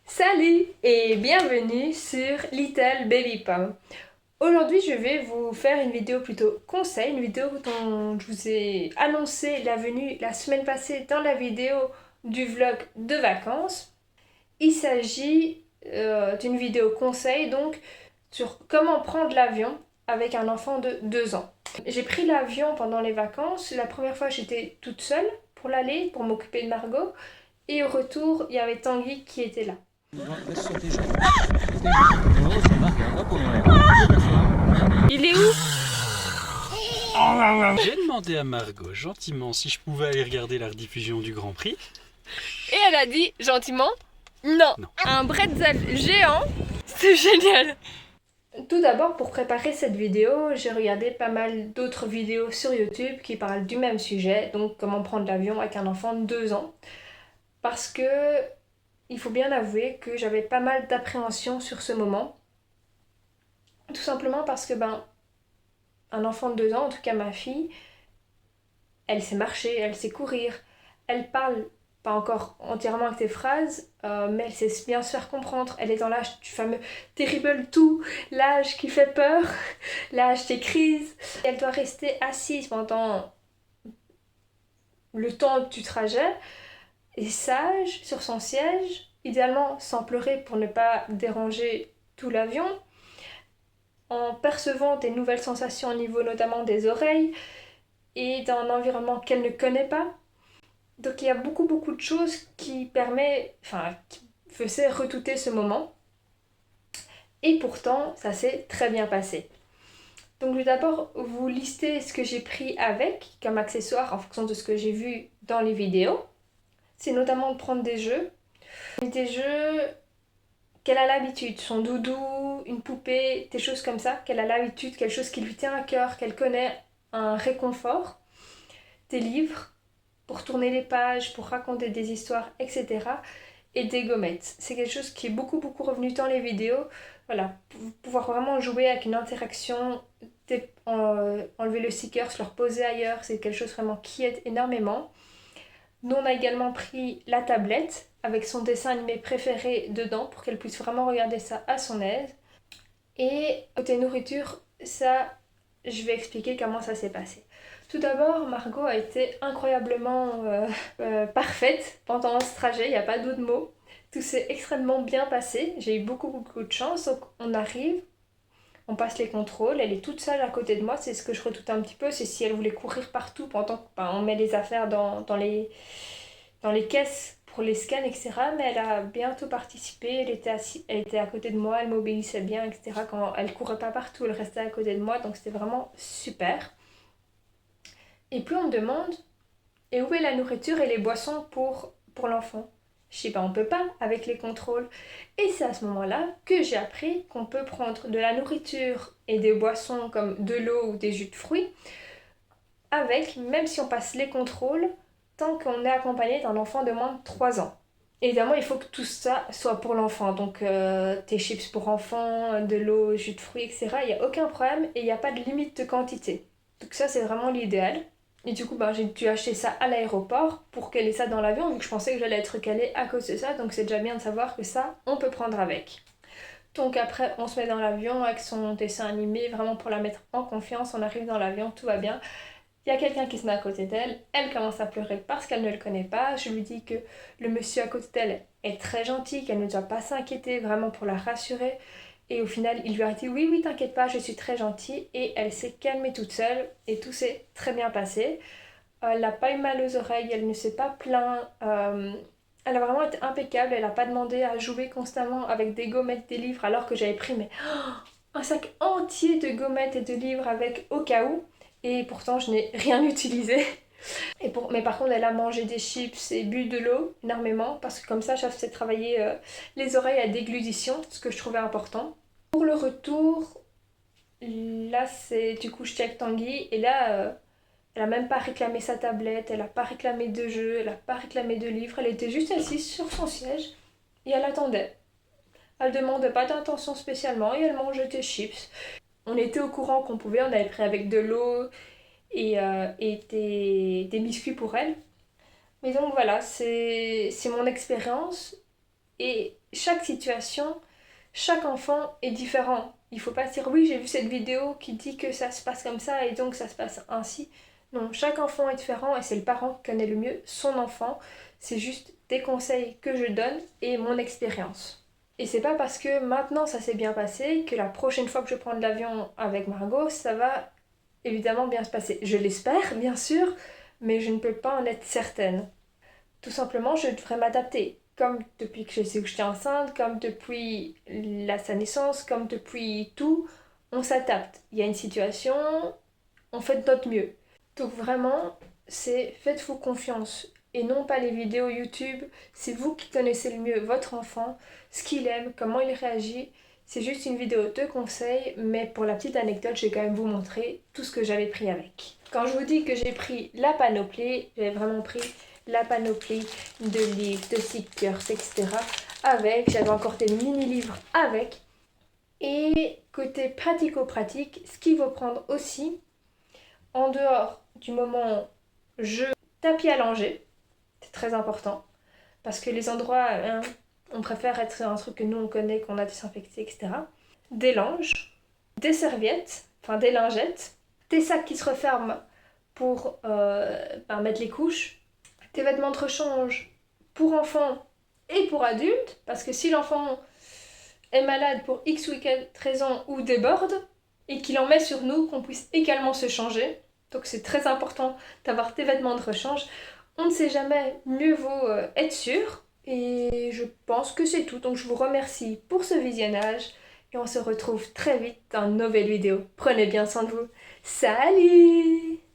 Salut et bienvenue sur Little Baby Pom. Aujourd'hui, je vais vous faire une vidéo plutôt conseil, une vidéo dont je vous ai annoncé la venue la semaine passée dans la vidéo du vlog de vacances. Il s'agit d'une vidéo conseil donc sur comment prendre l'avion avec un enfant de 2 ans. J'ai pris l'avion pendant les vacances. La première fois, j'étais toute seule pour l'aller, pour m'occuper de Margot. Et au retour, il y avait Tanguy qui était là. Il est où? J'ai demandé à Margot gentiment si je pouvais aller regarder la rediffusion du Grand Prix. Et elle a dit gentiment non. Non. Un bretzel géant, c'est génial. Tout d'abord, pour préparer cette vidéo, j'ai regardé pas mal d'autres vidéos sur YouTube qui parlent du même sujet, donc comment prendre l'avion avec un enfant de 2 ans. Parce que il faut bien avouer que j'avais pas mal d'appréhension sur ce moment. Tout simplement parce que un enfant de 2 ans, en tout cas ma fille, elle sait marcher, elle sait courir, elle parle pas encore entièrement avec tes phrases, mais elle sait bien se faire comprendre. Elle est dans l'âge du fameux terrible tout, l'âge qui fait peur, l'âge des crises. Elle doit rester assise pendant le temps du trajet et sage sur son siège, idéalement sans pleurer pour ne pas déranger tout l'avion, en percevant des nouvelles sensations au niveau notamment des oreilles et dans un environnement qu'elle ne connaît pas. Donc il y a beaucoup de choses qui qui faisaient redouter ce moment. Et pourtant, ça s'est très bien passé. Donc je vais d'abord vous lister ce que j'ai pris avec comme accessoire en fonction de ce que j'ai vu dans les vidéos. C'est notamment de prendre des jeux. Des jeux qu'elle a l'habitude, son doudou, une poupée, des choses comme ça, qu'elle a l'habitude, quelque chose qui lui tient à cœur, qu'elle connaît, un réconfort. Des livres pour tourner les pages, pour raconter des histoires, etc. Et des gommettes. C'est quelque chose qui est beaucoup revenu dans les vidéos. Voilà, pour pouvoir vraiment jouer avec une interaction, enlever le sticker, se le reposer ailleurs, c'est quelque chose vraiment qui aide énormément. Nous, on a également pris la tablette avec son dessin animé préféré dedans pour qu'elle puisse vraiment regarder ça à son aise. Et côté nourriture, ça, je vais expliquer comment ça s'est passé. Tout d'abord, Margot a été incroyablement parfaite pendant ce trajet, il n'y a pas d'autre mot. Tout s'est extrêmement bien passé, j'ai eu beaucoup de chance. Donc on arrive, on passe les contrôles, elle est toute seule à côté de moi, c'est ce que je redoute un petit peu, c'est si elle voulait courir partout pendant qu'on met les affaires dans les caisses pour les scans, etc. Mais elle a bientôt participé, elle était à côté de moi, elle m'obéissait bien, etc. Quand elle courait pas partout, elle restait à côté de moi, donc c'était vraiment super. Et puis on me demande, et où est la nourriture et les boissons pour l'enfant? Je sais pas, on peut pas avec les contrôles. Et c'est à ce moment-là que j'ai appris qu'on peut prendre de la nourriture et des boissons comme de l'eau ou des jus de fruits avec, même si on passe les contrôles, tant qu'on est accompagné d'un enfant de moins de 3 ans. Évidemment, il faut que tout ça soit pour l'enfant. Donc, tes chips pour enfants, de l'eau, jus de fruits, etc. Il n'y a aucun problème et il n'y a pas de limite de quantité. Donc ça, c'est vraiment l'idéal. Et du coup, j'ai dû acheter ça à l'aéroport pour caler ça dans l'avion, vu que je pensais que j'allais être calée à cause de ça. Donc c'est déjà bien de savoir que ça, on peut prendre avec. Donc après, on se met dans l'avion avec son dessin animé, vraiment pour la mettre en confiance. On arrive dans l'avion, tout va bien. Il y a quelqu'un qui se met à côté d'elle, elle commence à pleurer parce qu'elle ne le connaît pas. Je lui dis que le monsieur à côté d'elle est très gentil, qu'elle ne doit pas s'inquiéter, vraiment pour la rassurer. Et au final, il lui a dit oui, t'inquiète pas, je suis très gentille. Et elle s'est calmée toute seule et tout s'est très bien passé. Elle n'a pas eu mal aux oreilles, elle ne s'est pas plaint. Elle a vraiment été impeccable, elle n'a pas demandé à jouer constamment avec des gommettes, des livres, alors que j'avais pris un sac entier de gommettes et de livres avec au cas où. Et pourtant, je n'ai rien utilisé. Mais par contre, elle a mangé des chips et bu de l'eau énormément, parce que comme ça faisait travailler les oreilles à déglution, ce que je trouvais important. Pour le retour, là, c'est du coup, je check Tanguy, et là, elle a même pas réclamé sa tablette, elle a pas réclamé de jeu, elle a pas réclamé de livre, elle était juste assise sur son siège, et elle attendait. Elle demandait pas d'attention spécialement, et elle mangeait des chips. On était au courant qu'on pouvait, on avait pris avec de l'eau, et des biscuits pour elle. Mais donc voilà, c'est mon expérience. Et chaque situation, chaque enfant est différent. Il faut pas dire oui, j'ai vu cette vidéo qui dit que ça se passe comme ça et donc ça se passe ainsi. Non, chaque enfant est différent et c'est le parent qui connaît le mieux son enfant. C'est juste des conseils que je donne et mon expérience. Et c'est pas parce que maintenant ça s'est bien passé que la prochaine fois que je prends de l'avion avec Margot, ça va évidemment bien se passer. Je l'espère, bien sûr, mais je ne peux pas en être certaine. Tout simplement, je devrais m'adapter. Comme depuis que je sais que j'étais enceinte, comme depuis sa naissance, comme depuis tout, on s'adapte. Il y a une situation, on fait de notre mieux. Donc vraiment, c'est faites-vous confiance et non pas les vidéos YouTube. C'est vous qui connaissez le mieux votre enfant, ce qu'il aime, comment il réagit. C'est juste une vidéo de conseils, mais pour la petite anecdote, je vais quand même vous montrer tout ce que j'avais pris avec. Quand je vous dis que j'ai pris la panoplie, j'ai vraiment pris la panoplie de livres, de stickers, etc. avec. J'avais encore des mini-livres avec. Et côté pratico-pratique, ce qu'il faut prendre aussi, en dehors du moment jeu, tapis allongé, c'est très important. Parce que les endroits, on préfère être un truc que nous on connaît, qu'on a désinfecté, etc. Des langes, des serviettes, enfin des lingettes, des sacs qui se referment pour mettre les couches, des vêtements de rechange pour enfants et pour adultes, parce que si l'enfant est malade pour X ou Y raison ou déborde, et qu'il en met sur nous, qu'on puisse également se changer. Donc c'est très important d'avoir des vêtements de rechange. On ne sait jamais, mieux vaut être sûr. Et je pense que c'est tout. Donc je vous remercie pour ce visionnage. Et on se retrouve très vite dans une nouvelle vidéo. Prenez bien soin de vous. Salut!